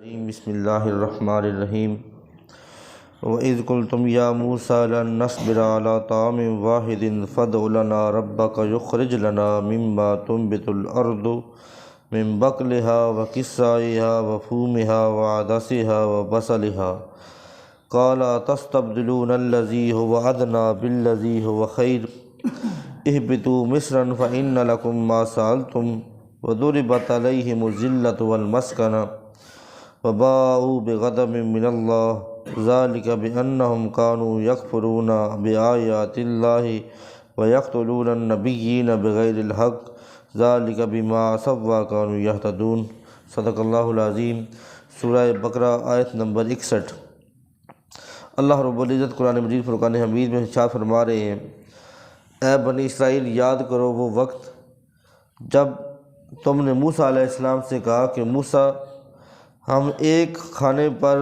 بسم اللہ الرحمن الرحیم وَإِذْ قُلْتُمْ يَا مُوسَىٰ لَن نَّصْبِرَ عَلَىٰ طَعَامٍ وَاحِدٍ فَادْعُ لَنَا رَبَّكَ يُخْرِجْ لَنَا مِمَّا تُنبِتُ الْأَرْضُ مِن بَقْلِهَا وَقِثَّائِهَا وَفُومِهَا وَعَدَسِهَا وَبَصَلِهَا قَالَ أَتَسْتَبْدِلُونَ الَّذِي هُوَ أَدْنَىٰ بِالَّذِي هُوَ خَيْرٌ اهْبِطُوا مِصْرًا فَإِنَّ لَكُم مَّا سَأَلْتُمْ وَضُرِبَتْ عَلَيْهِمُ الذِّلَّةُ وَالْمَسْكَنَةُ وباءوا بغضب من الله ذلك بأنهم كانوا يكفرون بآيات الله ويقتلون النبيين بغير الحق ذلك بما عصوا وكانوا يهتدون۔ صدق اللہ العظیم۔ سورہ بقرہ آیت نمبر 61۔ اللہ رب العزت قرآن مجید فرقان حمید میں ارشاد فرما رہے ہیں، اے بنی اسرائیل یاد کرو وہ وقت جب تم نے موسیٰ علیہ السلام سے کہا کہ موسیٰ ہم ایک کھانے پر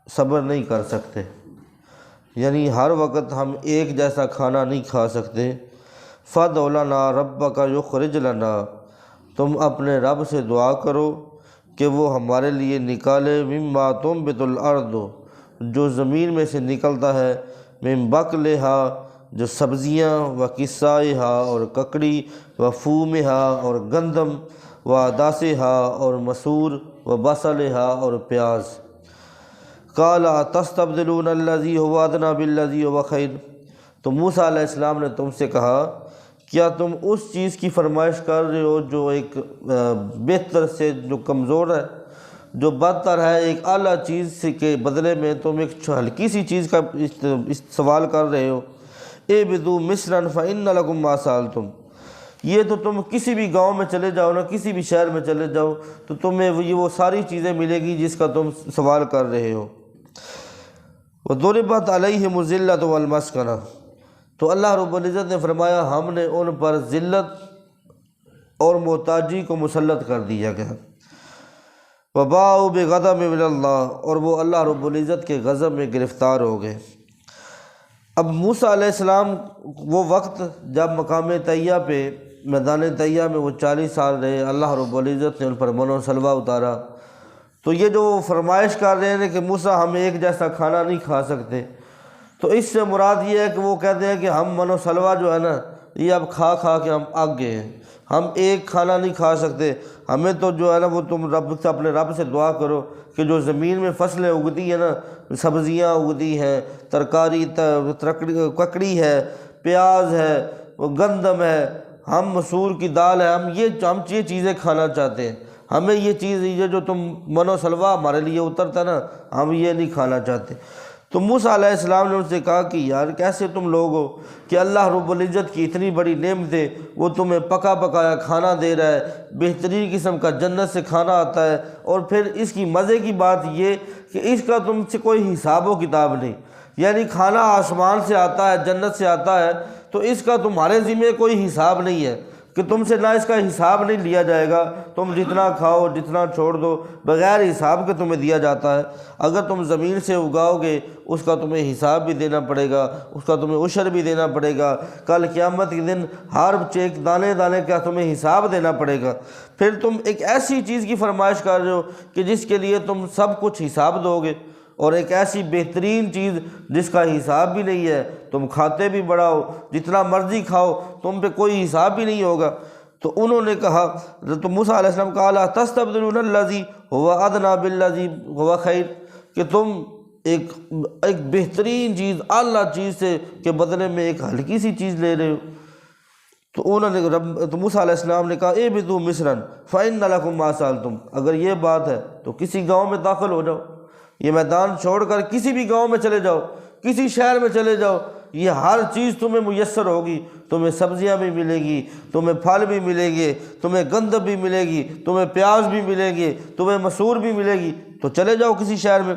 صبر نہیں کر سکتے، یعنی ہر وقت ہم ایک جیسا کھانا نہیں کھا سکتے۔ فَادْعُ لَنَا رَبَّكَ يُخْرِجْ لَنَا، تم اپنے رب سے دعا کرو کہ وہ ہمارے لیے نکالے مِمَّا تُنبِتُ الْأَرْضُ، جو زمین میں سے نکلتا ہے، مِن بَقْلِهَا، جو سبزیاں، وَقِثَّائِهَا اور ککڑی، وَفُومِهَا اور گندم، وَعَدَسِهَا اور مسور، وَبَصَلِهَا اور پیاز۔ قَالَ أَتَسْتَبْدِلُونَ الَّذِي هُوَ أَدْنَىٰ بِالَّذِي هُوَ خَيْرٌ، تو موسیٰ علیہ السلام نے تم سے کہا کیا تم اس چیز کی فرمائش کر رہے ہو جو ایک بہتر سے جو کمزور ہے، جو بدتر ہے، ایک اعلیٰ چیز کے بدلے میں تم ایک ہلکی سی چیز کا سوال کر رہے ہو۔ اِہْبِطُوا مِصْرًا فَإِنَّ لَكُم مَّا سَأَلْتُمْ، یہ تو تم کسی بھی گاؤں میں چلے جاؤ نا، کسی بھی شہر میں چلے جاؤ تو تمہیں وہ ساری چیزیں ملے گی جس کا تم سوال کر رہے ہو۔ وَضُرِبَتْ عَلَيْهِمُ الذِّلَّةُ وَالْمَسْكَنَةُ، تو اللہ رب العزت نے فرمایا ہم نے ان پر ذلت اور محتاجی کو مسلط کر دیا گیا۔ وَبَاءُوا بِغَضَبٍ مِّنَ اللَّهِ، اور وہ اللہ رب العزت کے غضب میں گرفتار ہو گئے۔ اب موسیٰ علیہ السلام وہ وقت جب مقام طیہ پہ، میدان طیہ میں وہ 40 سال رہے، اللہ رب العزت نے ان پر من و سلوہ اتارا، تو یہ جو فرمائش کر رہے ہیں کہ موسیٰ ہم ایک جیسا کھانا نہیں کھا سکتے، تو اس سے مراد یہ ہے کہ وہ کہتے ہیں کہ ہم من و سلوہ جو ہے نا، یہ اب کھا کھا کے ہم آگ گئے ہیں، ہم ایک کھانا نہیں کھا سکتے، ہمیں تو جو ہے نا وہ تم رب سے اپنے رب سے دعا کرو کہ جو زمین میں فصلیں اگتی ہیں نا، سبزیاں اگتی ہیں، ترکاری ککڑی ہے، پیاز ہے، وہ گندم ہے، ہم مسور کی دال ہے، ہم یہ چیزیں کھانا چاہتے ہیں، ہمیں یہ چیز یہ جو تم من و سلوہ ہمارے لیے اترتا نا، ہم یہ نہیں کھانا چاہتے۔ تو موسیٰ علیہ السلام نے ان سے کہا کہ یار کیسے تم لوگ ہو کہ اللہ رب العزت کی اتنی بڑی نعمتیں، وہ تمہیں پکا پکایا کھانا دے رہا ہے، بہترین قسم کا جنت سے کھانا آتا ہے، اور پھر اس کی مزے کی بات یہ کہ اس کا تم سے کوئی حساب و کتاب نہیں، یعنی کھانا آسمان سے آتا ہے، جنت سے آتا ہے، تو اس کا تمہارے ذمہ کوئی حساب نہیں ہے کہ تم سے نہ اس کا حساب نہیں لیا جائے گا، تم جتنا کھاؤ جتنا چھوڑ دو بغیر حساب کے تمہیں دیا جاتا ہے۔ اگر تم زمین سے اگاؤ گے اس کا تمہیں حساب بھی دینا پڑے گا، اس کا تمہیں عشر بھی دینا پڑے گا، کل قیامت کے دن ہر چیک دانے دانے کا تمہیں حساب دینا پڑے گا۔ پھر تم ایک ایسی چیز کی فرمائش کر رہے ہو کہ جس کے لیے تم سب کچھ حساب دو گے، اور ایک ایسی بہترین چیز جس کا حساب بھی نہیں ہے، تم کھاتے بھی بڑا ہو، جتنا مرضی کھاؤ، تم پہ کوئی حساب بھی نہیں ہوگا۔ تو انہوں نے کہا، تو موسیٰ علیہ السلام کہا تستبدلون الذی هو ادنی بالذی هو خیر، کہ تم ایک بہترین چیز، اعلیٰ چیز سے کے بدلے میں ایک ہلکی سی چیز لے رہے ہو۔ تو انہوں نے تو موسیٰ علیہ السلام نے کہا اہبطوا مصرا فإن لکم ما سألتم، اگر یہ بات ہے تو کسی گاؤں میں داخل ہو جاؤ، یہ میدان چھوڑ کر کسی بھی گاؤں میں چلے جاؤ، کسی شہر میں چلے جاؤ، یہ ہر چیز تمہیں میسر ہوگی، تمہیں سبزیاں بھی ملے گی، تمہیں پھل بھی ملے گی، تمہیں گندم بھی ملے گی، تمہیں پیاز بھی ملے گی، تمہیں مسور بھی ملے گی، تو چلے جاؤ کسی شہر میں۔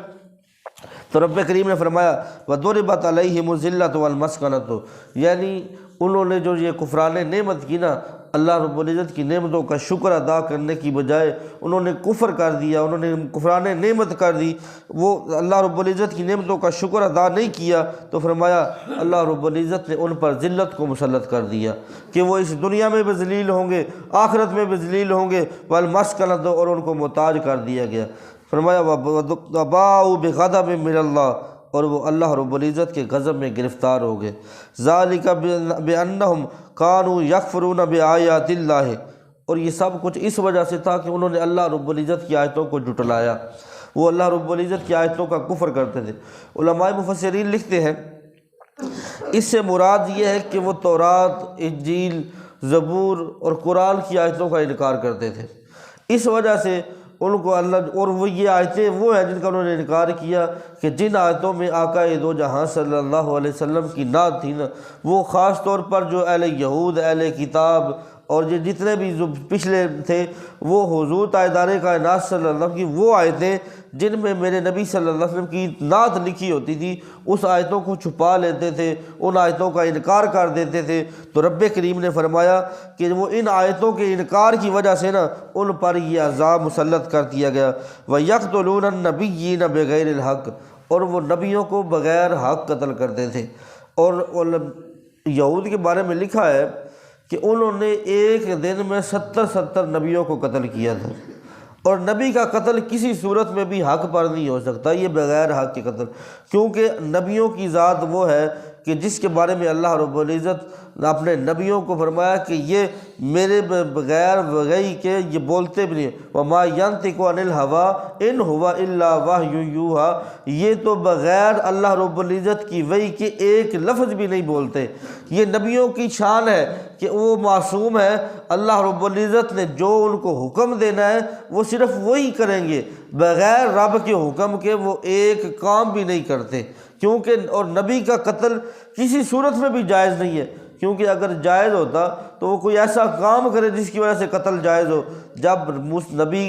تو رب کریم نے فرمایا وَضُرِبَتْ عَلَيْهِمُ الذِّلَّةُ وَالْمَسْكَنَةُ، یعنی انہوں نے جو یہ کفران نعمت کی نا، اللہ رب العزت کی نعمتوں کا شکر ادا کرنے کی بجائے انہوں نے کفر کر دیا، انہوں نے کفران نعمت کر دی، وہ اللہ رب العزت کی نعمتوں کا شکر ادا نہیں کیا، تو فرمایا اللہ رب العزت نے ان پر ذلت کو مسلط کر دیا کہ وہ اس دنیا میں بھی ذلیل ہوں گے، آخرت میں بھی ذلیل ہوں گے، والمسکنۃ، اور ان کو محتاج کر دیا گیا۔ فرمایا وباؤ بغضب من اللہ، اور وہ اللہ رب العزت کے غضب میں گرفتار ہو گئے۔ ذالک بانہم کانوا یکفرون بآیات اللہ، اور یہ سب کچھ اس وجہ سے تھا کہ انہوں نے اللہ رب العزت کی آیتوں کو جھٹلایا، وہ اللہ رب العزت کی آیتوں کا کفر کرتے تھے۔ علماء مفسرین لکھتے ہیں اس سے مراد یہ ہے کہ وہ تورات، انجیل، زبور اور قرآن کی آیتوں کا انکار کرتے تھے، اس وجہ سے ان کو اللہ، اور وہ یہ آیتیں وہ ہیں جن کا انہوں نے انکار کیا کہ جن آیتوں میں آقا دو جہاں صلی اللہ علیہ وسلم کی نعت تھی نا، وہ خاص طور پر جو اہل یہود، اہل کتاب اور یہ جتنے بھی جو پچھلے تھے، وہ حضور تاجدار کائنات صلی اللہ علیہ وسلم کی وہ آیتیں جن میں میرے نبی صلی اللہ علیہ وسلم کی نعت لکھی ہوتی تھی، اس آیتوں کو چھپا لیتے تھے، ان آیتوں کا انکار کر دیتے تھے۔ تو رب کریم نے فرمایا کہ وہ ان آیتوں کے انکار کی وجہ سے نا ان پر یہ عذاب مسلط کر دیا گیا۔ وَيَقْتُلُونَ النَّبِيِّينَ بِغَيْرِ الْحَقِّ، اور وہ نبیوں کو بغیر حق قتل کرتے تھے۔ اور یہود کے بارے میں لکھا ہے کہ انہوں نے ایک دن میں 70 نبیوں کو قتل کیا تھا، اور نبی کا قتل کسی صورت میں بھی حق پر نہیں ہو سکتا، یہ بغیر حق کے قتل، کیونکہ نبیوں کی ذات وہ ہے کہ جس کے بارے میں اللہ رب العزت اپنے نبیوں کو فرمایا کہ یہ میرے بغیر وحی کے یہ بولتے بھی نہیں، وَمَا يَنطِقُ عَنِ الْهَوَىٰ إِنْ هُوَ إِلَّا وَحْيٌ يُوحَىٰ، یہ تو بغیر اللہ رب العزت کی وحی کے ایک لفظ بھی نہیں بولتے۔ یہ نبیوں کی شان ہے کہ وہ معصوم ہے، اللہ رب العزت نے جو ان کو حکم دینا ہے وہ صرف وہی کریں گے، بغیر رب کے حکم کے وہ ایک کام بھی نہیں کرتے، کیونکہ اور نبی کا قتل کسی صورت میں بھی جائز نہیں ہے، کیونکہ اگر جائز ہوتا تو وہ کوئی ایسا کام کرے جس کی وجہ سے قتل جائز ہو۔ جب نبی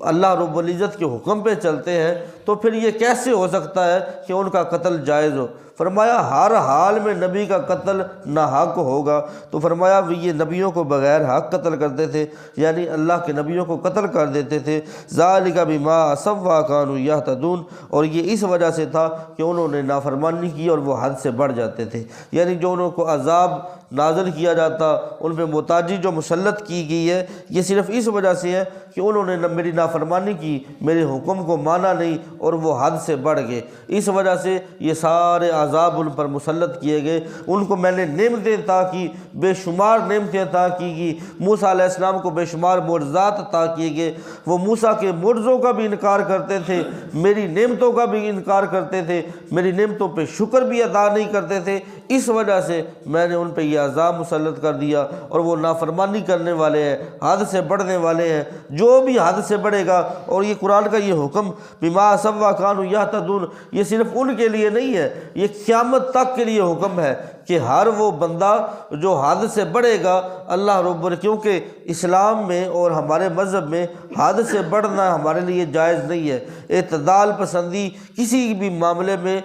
اللہ رب العزت کے حکم پہ چلتے ہیں تو پھر یہ کیسے ہو سکتا ہے کہ ان کا قتل جائز ہو؟ فرمایا ہر حال میں نبی کا قتل ناحق ہوگا۔ تو فرمایا یہ نبیوں کو بغیر حق قتل کرتے تھے، یعنی اللہ کے نبیوں کو قتل کر دیتے تھے۔ ذالک بما عصوا وکانوا یہتدون، اور یہ اس وجہ سے تھا کہ انہوں نے نافرمانی کی اور وہ حد سے بڑھ جاتے تھے، یعنی جو انہوں کو عذاب نازل کیا جاتا، ان پہ محتاجی جو مسلط کی گئی ہے، یہ صرف اس وجہ سے ہے کہ انہوں نے میری نافرمانی کی، میرے حکم کو مانا نہیں اور وہ حد سے بڑھ گئے، اس وجہ سے یہ سارے عذاب ان پر مسلط کیے گئے۔ ان کو میں نے نعمتیں عطا کی، بے شمار نعمتیں عطا کی گئی، موسیٰ علیہ السلام کو بے شمار معجزات عطا کیے گئے، وہ موسیٰ کے معجزوں کا بھی انکار کرتے تھے، میری نعمتوں کا بھی انکار کرتے تھے، میری نعمتوں پہ شکر بھی ادا نہیں کرتے تھے، اس وجہ سے میں نے ان پہ یہ عذاب مسلط کر دیا، اور وہ نافرمانی کرنے والے ہیں، حد سے بڑھنے والے ہیں، جو بھی حد سے بڑھے گا۔ اور یہ قرآن کا یہ حکم بما عصوا وکانوا یہتدون، یہ صرف ان کے لیے نہیں ہے، یہ قیامت تک کے لیے حکم ہے کہ ہر وہ بندہ جو حد سے بڑھے گا، اللہ رب العزت، کیونکہ اسلام میں اور ہمارے مذہب میں حد سے بڑھنا ہمارے لیے جائز نہیں ہے، اعتدال پسندی کسی بھی معاملے میں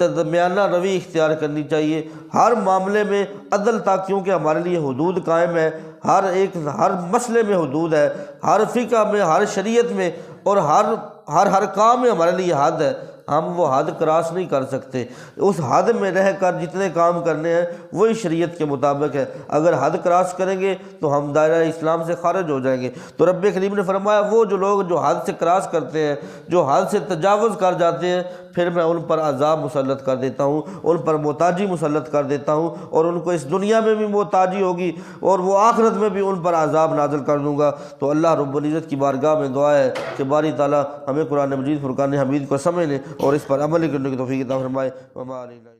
درمیانہ روی اختیار کرنی چاہیے، ہر معاملے میں عدل تک، کیونکہ ہمارے لیے حدود قائم ہے، ہر مسئلے میں حدود ہے، ہر فقہ میں، ہر شریعت میں، اور ہر کام میں ہمارے لیے حد ہے، ہم وہ حد کراس نہیں کر سکتے، اس حد میں رہ کر جتنے کام کرنے ہیں وہی شریعت کے مطابق ہے، اگر حد کراس کریں گے تو ہم دائرہ اسلام سے خارج ہو جائیں گے۔ تو رب کریم نے فرمایا وہ جو لوگ جو حد سے کراس کرتے ہیں، جو حد سے تجاوز کر جاتے ہیں، پھر میں ان پر عذاب مسلط کر دیتا ہوں، ان پر محتاجی مسلط کر دیتا ہوں، اور ان کو اس دنیا میں بھی محتاجی ہوگی اور وہ آخرت میں بھی ان پر عذاب نازل کر دوں گا۔ تو اللہ رب العزت کی بارگاہ میں دعا ہے کہ باری تعالیٰ ہمیں قرآن مجید فرقان حمید کو سمجھنے اور اس پر عمل کرنے کی توفیق عطا فرمائے۔ وما علینا